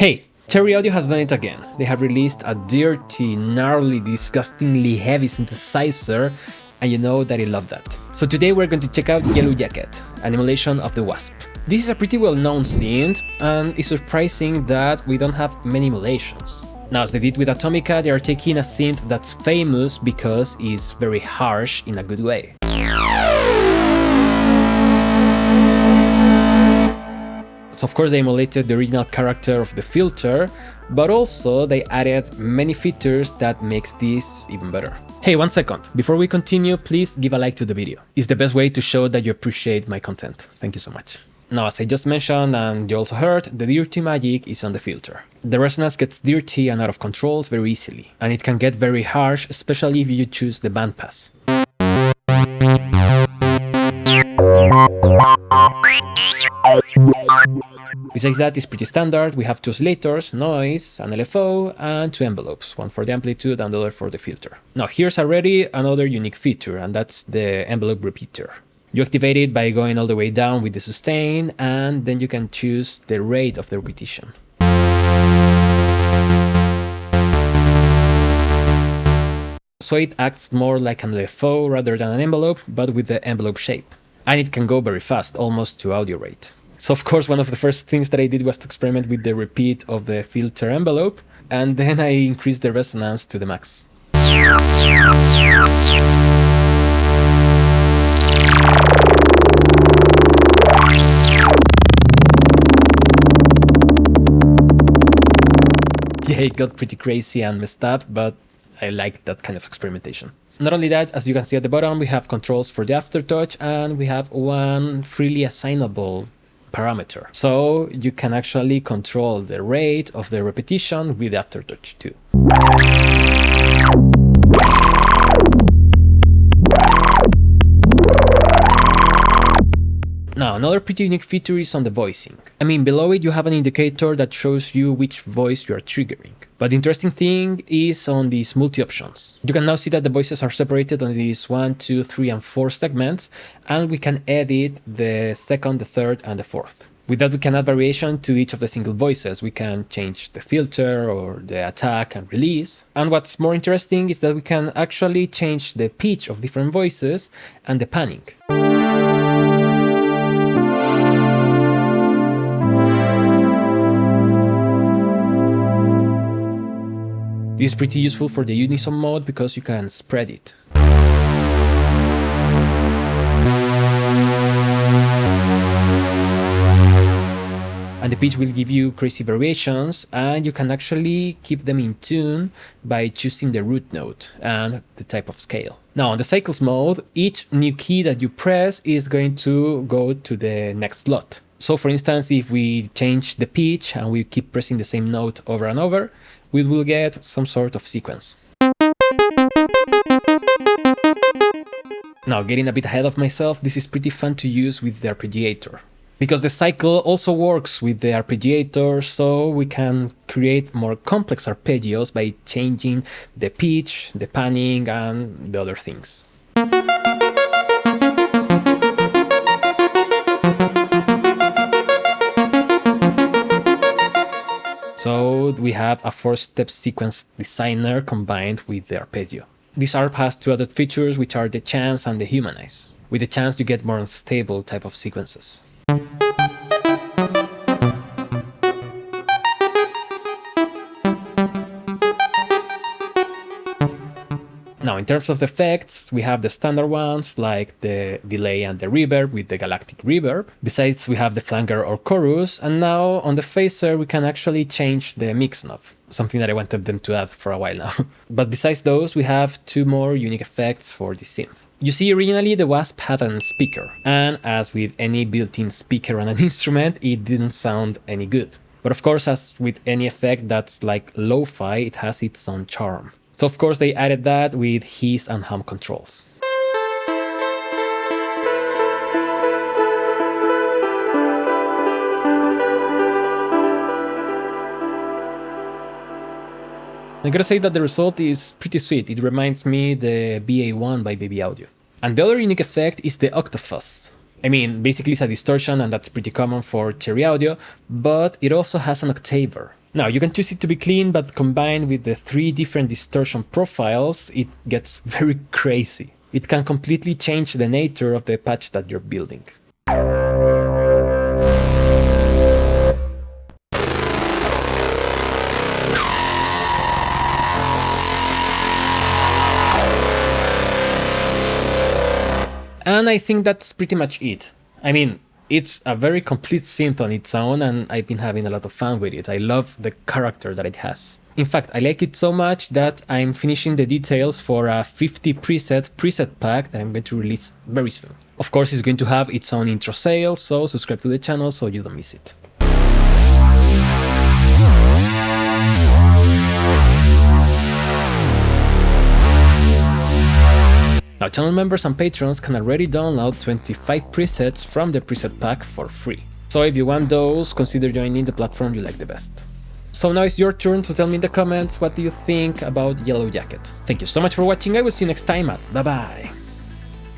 Hey, Cherry Audio has done it again. They have released a dirty, gnarly, disgustingly heavy synthesizer, and you know that I love that. So today we're going to check out Yellowjacket, an emulation of the Wasp. This is a pretty well-known synth, and it's surprising that we don't have many emulations. Now, as they did with Atomica, they are taking a synth that's famous because it's very harsh in a good way. So of course they emulated the original character of the filter, but also they added many features that makes this even better. Hey, 1 second, before we continue, please give a like to the video. It's the best way to show that you appreciate my content. Thank you so much. Now, as I just mentioned and you also heard, the dirty magic is on the filter. The resonance gets dirty and out of control very easily, and it can get very harsh, especially if you choose the bandpass. Besides that, it's pretty standard. We have 2 oscillators, noise, an LFO, and 2 envelopes, one for the amplitude and the other for the filter. Now here's already another unique feature, and that's the envelope repeater. You activate it by going all the way down with the sustain, and then you can choose the rate of the repetition. So it acts more like an LFO rather than an envelope, but with the envelope shape. And it can go very fast, almost to audio rate. So of course one of the first things that I did was to experiment with the repeat of the filter envelope, and then I increased the resonance to the max. Yeah, it got pretty crazy and messed up, but I like that kind of experimentation. Not only that, as you can see at the bottom, we have controls for the aftertouch, and we have one freely assignable parameter. So you can actually control the rate of the repetition with the aftertouch too. Now, another pretty unique feature is on the voicing. I mean, below it you have an indicator that shows you which voice you are triggering. But the interesting thing is on these multi-options. You can now see that the voices are separated on these 1, 2, 3, and 4 segments, and we can edit the second, the third, and the fourth. With that, we can add variation to each of the single voices. We can change the filter or the attack and release. And what's more interesting is that we can actually change the pitch of different voices and the panning. This is pretty useful for the unison mode because you can spread it. And the pitch will give you crazy variations, and you can actually keep them in tune by choosing the root note and the type of scale. Now on the cycles mode, each new key that you press is going to go to the next slot. So for instance, if we change the pitch and we keep pressing the same note over and over, we will get some sort of sequence. Now, getting a bit ahead of myself, this is pretty fun to use with the arpeggiator. Because the cycle also works with the arpeggiator, so we can create more complex arpeggios by changing the pitch, the panning, and the other things. So we have a 4-step sequence designer combined with the arpeggio. This ARP has 2 added features, which are the chance and the humanize. With the chance you get more unstable type of sequences. Now, in terms of the effects, we have the standard ones like the delay and the reverb with the galactic reverb. Besides, we have the flanger or chorus, and now on the phaser we can actually change the mix knob, something that I wanted them to add for a while now. But besides those, we have 2 more unique effects for the synth. You see, originally the Wasp had a speaker, and as with any built-in speaker on an instrument, it didn't sound any good. But of course, as with any effect that's like lo-fi, it has its own charm. So of course they added that with hiss and hum controls. I gotta say that the result is pretty sweet. It reminds me the BA1 by Baby Audio. And the other unique effect is the octafuzz. I mean, basically it's a distortion, and that's pretty common for cherry audio, but it also has an octaver. Now, you can choose it to be clean, but combined with the 3 different distortion profiles, it gets very crazy. It can completely change the nature of the patch that you're building. And I think that's pretty much it. I mean, it's a very complete synth on its own, and I've been having a lot of fun with it. I love the character that it has. In fact, I like it so much that I'm finishing the details for a 50 preset pack that I'm going to release very soon. Of course, it's going to have its own intro sale, so subscribe to the channel so you don't miss it. Now, channel members and patrons can already download 25 presets from the preset pack for free. So if you want those, consider joining the platform you like the best. So now it's your turn to tell me in the comments what do you think about Yellowjacket. Thank you so much for watching, I will see you next time, bye bye!